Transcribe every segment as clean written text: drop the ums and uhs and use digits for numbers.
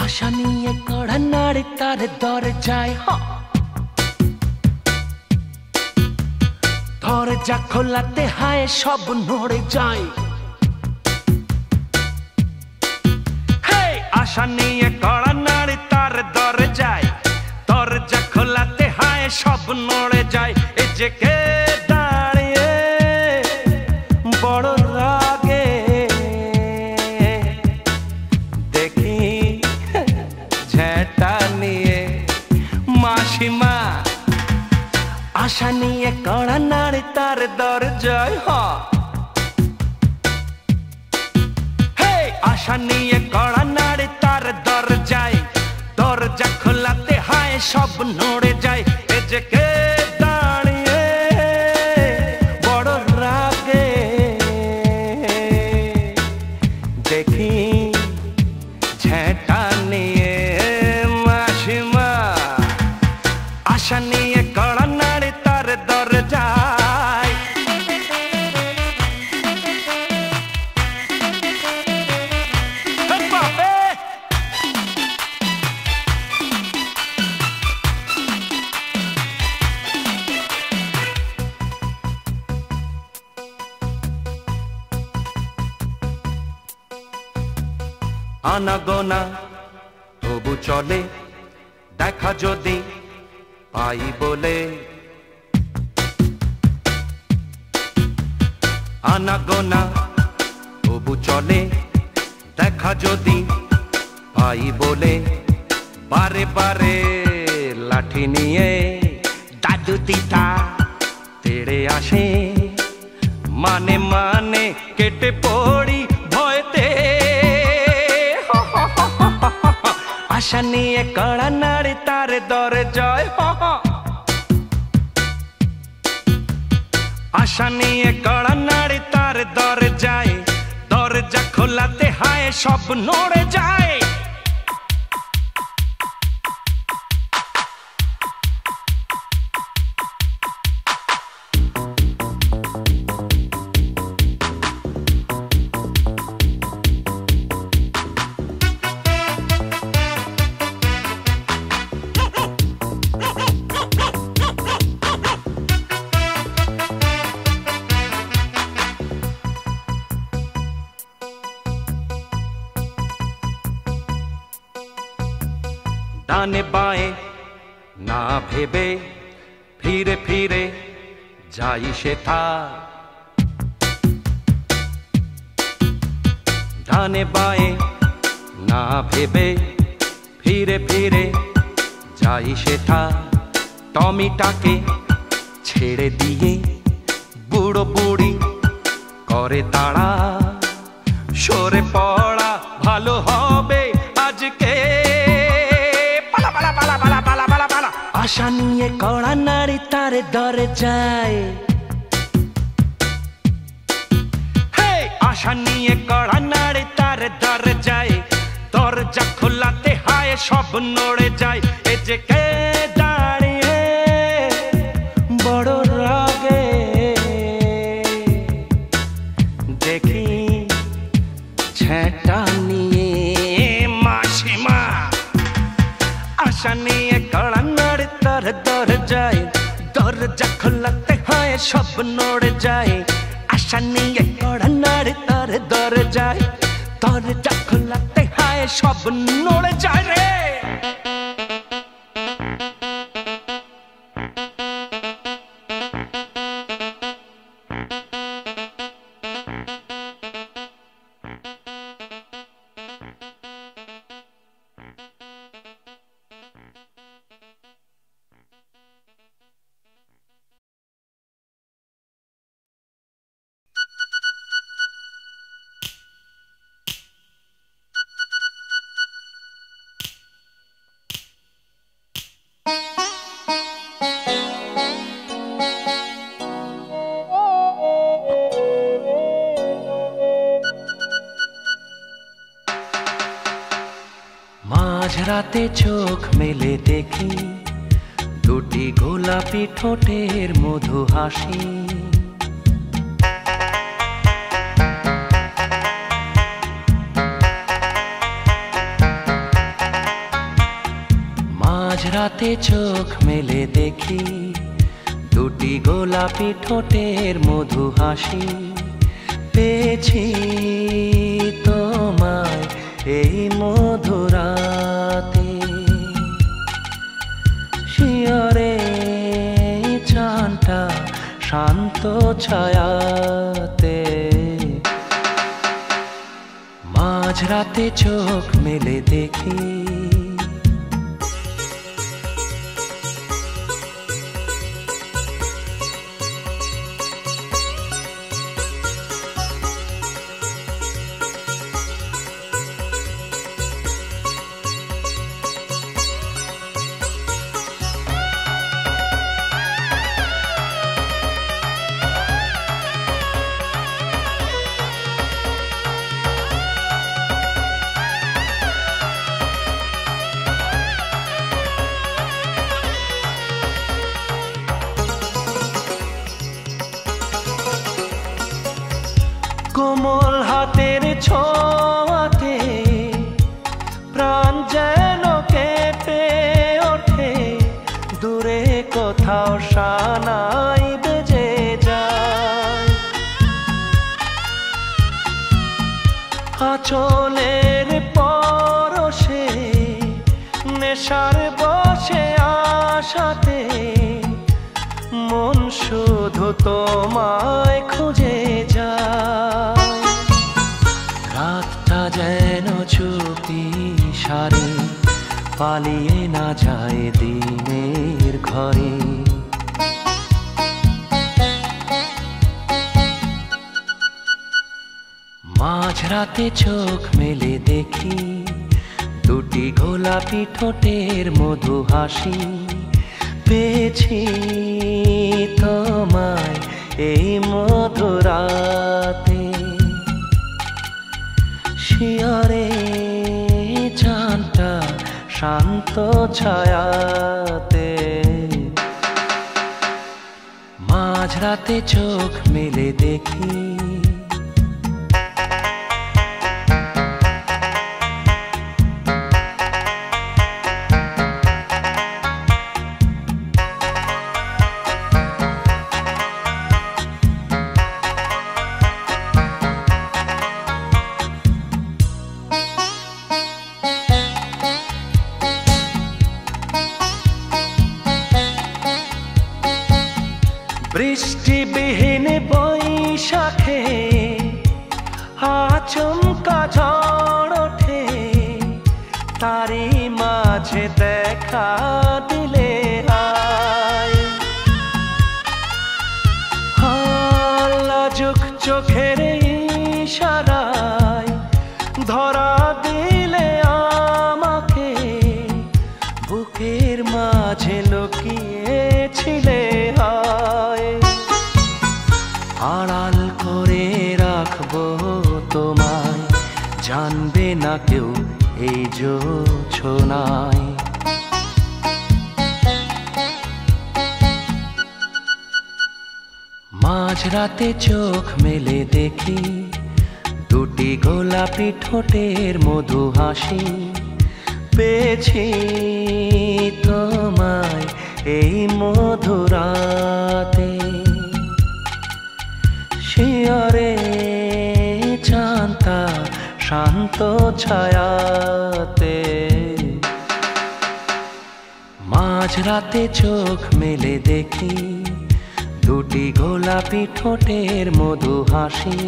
আশা নিয়ে কড়া নাড়ে তার দরজায় দরজা খোলাতে হায় সব নড়ে যায়। আশা নিয়ে কড়া নাড়ে তার দরজায় দরজা খোলাতে হায় সব নড়ে যায়। এ যে কে দাঁড়িয়ে বড় রাগে দেখি ঝেঁটা নিয়ে মাসিমা আশা নিয়ে কড়া নাড়ে তার দরজায় আশা নিয়ে কড়া নাড়ে তার দরজায় দরজা খোলাতে হায় সব নড়ে যায়। এ যে কে দাঁড়িয়ে বড় রাগে দেখি ঝেঁটা নিয়ে মাসিমা আশা নিয়ে কড়া নাড়ে তার দরজায়। আনাগোনা তবু চলে দেখা যদি পাই বলে। আনাগোনা তবু চলে দেখা যদি পাই বলে। বারে বারে লাঠি নিয়ে দাদু দিদা তেড়ে আসে মানে মানে কেটে পড়ি ভয়তে। আশা নিয়ে কড়া নাড়ে তার দরজায় আশা নিয়ে কড়া নাড়ে তার দরজায় দরজা খোলাতে হায় সব নড়ে যায়। ডানে বাঁয়ে না ভেবে ফিরে ফিরে যাই সেথা। ডানে বাঁয়ে না ভেবে ফিরে ফিরে যাই সেথা। টমিটাকে ছেড়ে দিয়ে বুড়ো বুড়ি করে তাড়া। সরে পড়া ভালো হবে আজকে। আশা নিয়ে কড়া নাড়ে তার দরজায় আশা নিয়ে কড়া নাড়ে তার দরজায় দরজা খোলাতে হায় সব নড়ে যায়। এ যে কে দাঁড়িয়ে বড় রাগে দেখি ঝেঁটা নিয়ে মাসিমা আশা নিয়ে কড়া নাড়ে তার দরজায় দরজা খোলাতে হায় সব নড়ে যায়। আশা নিয়ে কড়া নাড়ে তার দরজায় দরজা খোলাতে হায় সব নড়ে যায় রে। মাঝরাতে চোখ মেলে দেখি দুটি গোলাপি ঠোঁটের মধু হাসি। মাঝরাতে চোখ মেলে দেখি দুটি গোলাপি ঠোঁটের মধু হাসি। পেয়েছি তোমায় এই মধুরাতে, শিয়রে চাঁদটা শান্ত ছায়াতে। মাঝরাতে চোখ মেলে দেখি কোমল হাতের ছোঁয়াতে প্রাণ যেন কেঁপে ওঠে। দূরে কোথাও সানাই বেজে যায়, আঁচলের পরশে নেশার বসে আশাতে মন শুধু তোমায় খুঁজে যায়। রাতটা যেন চুপি সারে পালিয়ে না যায় দিনের ঘরে। মাঝরাতে চোখ মেলে দেখি দুটি গোলাপি ঠোঁটের মধু হাসি। পেয়েছি তোমায় এই মধুরাতে, শিয়রে চাঁদটা শান্ত ছায়াতে। মাঝরাতে চোখ মেলে দেখি বৃষ্টিবিহীন বৈশাখে আচমকা ঝড় ওঠে। তারি মাঝে দেখা দিলে লাজুক চোখের ইশারায় ধরা দিলে আমাকে। বুকের মাঝে লুকিয়েছিলে আড়াল করে রাখবো তোমায়, জানবে না কেউ এই জোছনায়। মাঝরাতে চোখ মেলে দেখি দুটি গোলাপি ঠোঁটের মধু হাসি। পেয়েছি তোমায় এই মধুরাতে, শিয়রে চাঁদটা শান্ত ছায়াতে। মাঝরাতে চোখ মেলে দেখি দুটি গোলাপি ঠোঁটের মধু হাসি।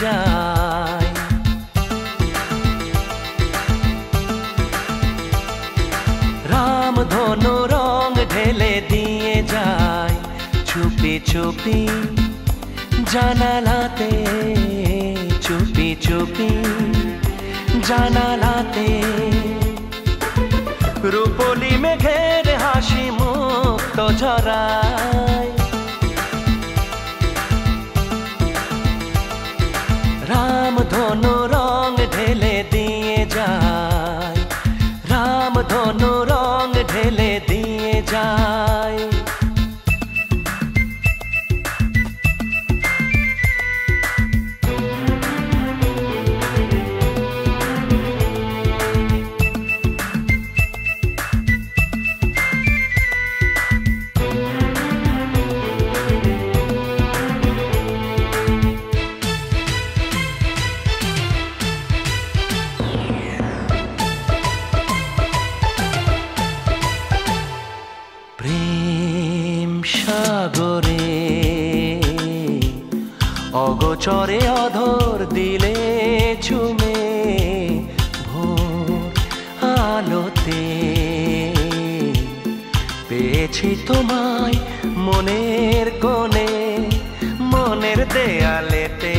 যায়। রামধনু রং ঢেলে দিয়ে যায় চুপি চুপি জানালাতে, চুপি চুপি জানালাতে। রূপলি মেঘের হাসি মুক্ত ঝরায়। রামধনু রং ঢেলে দিয়ে যায়, রামধনু রং ঢেলে দিয়ে যায়। প্রেম সাগরে অগোচরে অধর দিলে চুমে, ভোর আলোতে পেয়েছি তোমায় মনের কোণে। মনের দেয়ালেতে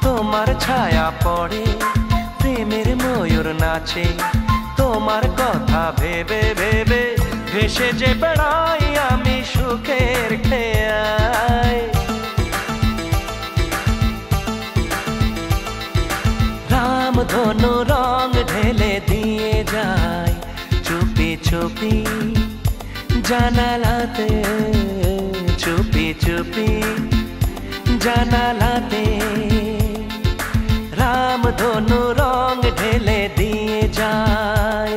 তোমার ছায়া পড়ে, প্রেমের ময়ূর নাচে তোমার কথা ভেবে ভেবে। ভেসে যে বেড়াই আমি সুখের খেয়ায়। রামধনু রং ঢেলে দিয়ে যায় চুপি চুপি জানালাতে, চুপি চুপি জানালাতে। রামধনু রং ঢেলে দিয়ে যায়।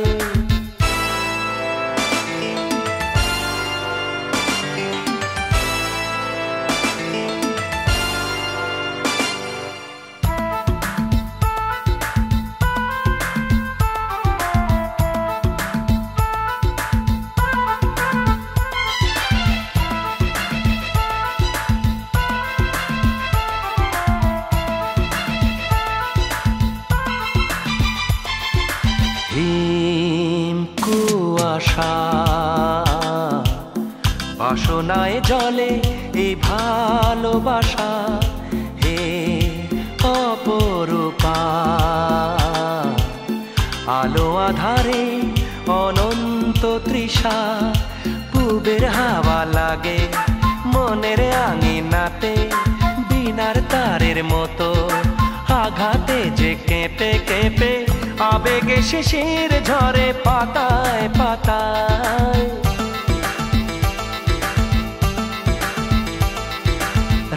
হিম কুয়াশা বাসনায় জলে এই ভালোবাসা। হে অপরূপা আলো আধারে অনন্ত তৃষা। পূবের হাওয়া লাগে মনের আঙিনাতে, বিনার তারের মতো আঘাতে যে কেঁপে কেঁপে। আবেগে শিশির ঝরে পাতায় পাতায়।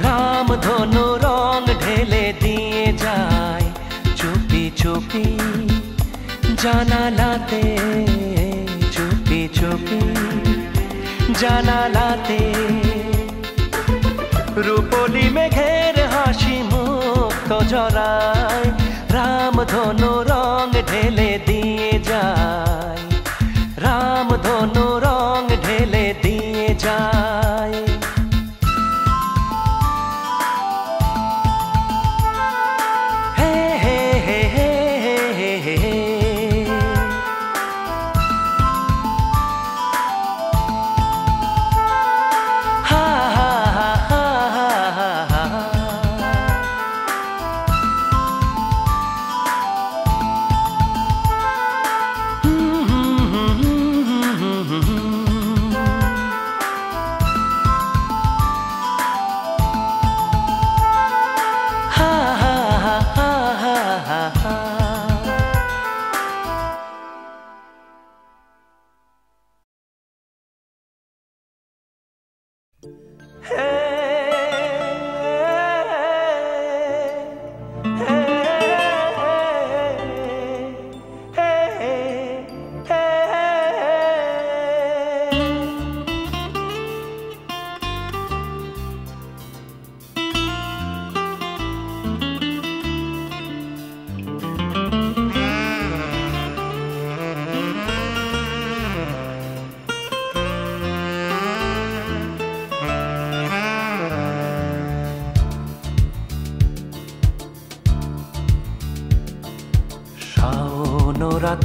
রামধনু রং ঢেলে দিয়ে যায় চুপি চুপি জানালাতে, চুপি চুপি জানালাতে। রূপলি মেঘের হাসি মুক্ত ঝরায়। রামধনু রং ঢেলে দিয়ে যায়, রামধনু রং ঢেলে দিয়ে যায়। হে হে হে হে হে হে হে। হা হা হা হা হা হা। Mm-hmm.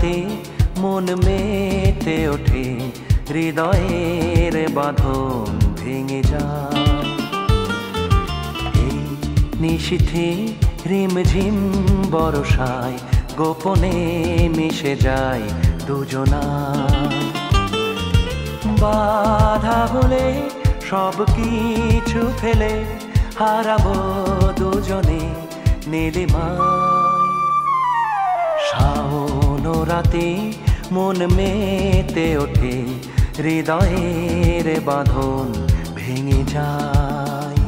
রাতে মন মেতে ওঠে, হৃদয়ের বাঁধন ভেঙে যায়। এই নিশীথে রিমঝিম বর্ষায় গোপনে মিশে যায় দুজনায়। বাধা হলে সব কিছু ফেলে হারাবো দুজনে নীলিমায়। শাওন রাতে মন মেতে ওঠে, হৃদয়ের বাঁধন ভেঙে যায়।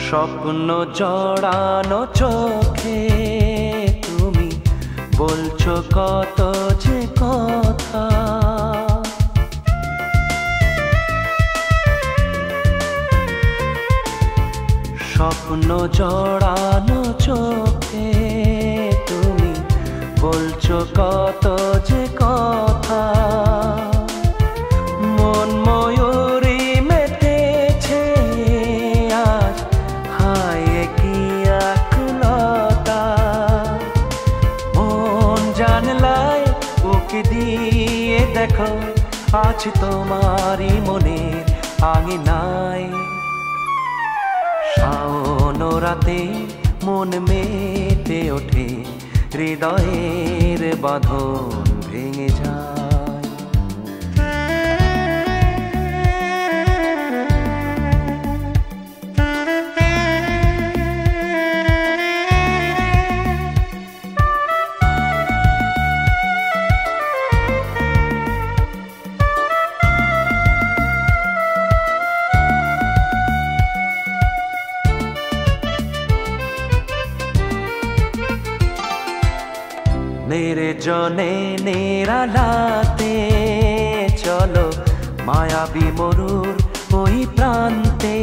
স্বপ্ন জড়ানো চোখে তুমি বলছো কত যে কথা, স্বপ্ন জড়ানো চোখে তুমি বলছো কত যে কথা। মন ময়ূরী মেতেছে আজ, হায় কি আকুলতা। মন জানলায় ওকে দিয়ে দেখো, আছি তোমারই মনের আঙিনায়। শাওন রাতে মন মেতে ওঠে, হৃদয়ের বাঁধন ভেঙে যায়। নির্জনে নিরালাতে চলো মায়াবী মরুর ওই প্রান্তে।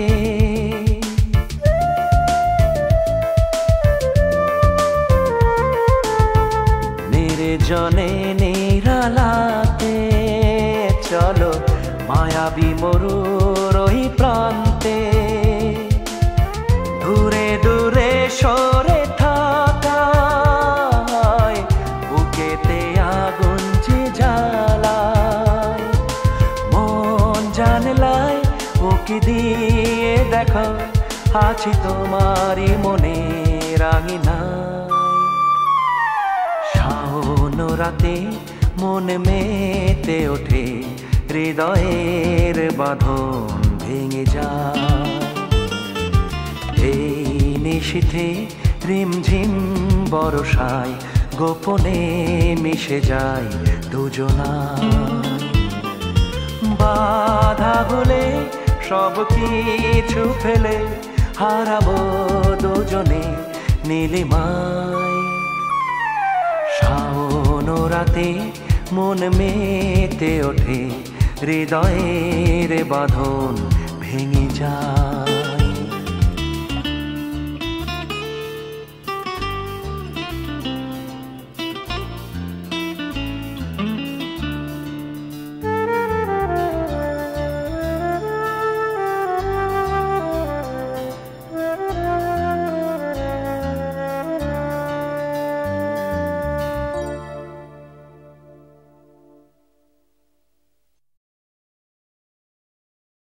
নির্জনে নিরালাতে চলো মায়াবী মরুর ওই প্রান্তে। দূরে দূরে সরে ওকে দিয়ে দেখো, আছি তোমারই মনের আঙিনায়। শাওন রাতে মন মেতে ওঠে, হৃদয়ের বাঁধন ভেঙে যায়। এই নিশীথে রিমঝিম বর্ষায় গোপনে মিশে যায় দুজনায়। বাধা হলে সব কিছু ফেলে হারাবো দুজনে নীলিমায়। শাওন রাতে মন মেতে ওঠে, হৃদয়ের বাঁধন ভেঙে যায়।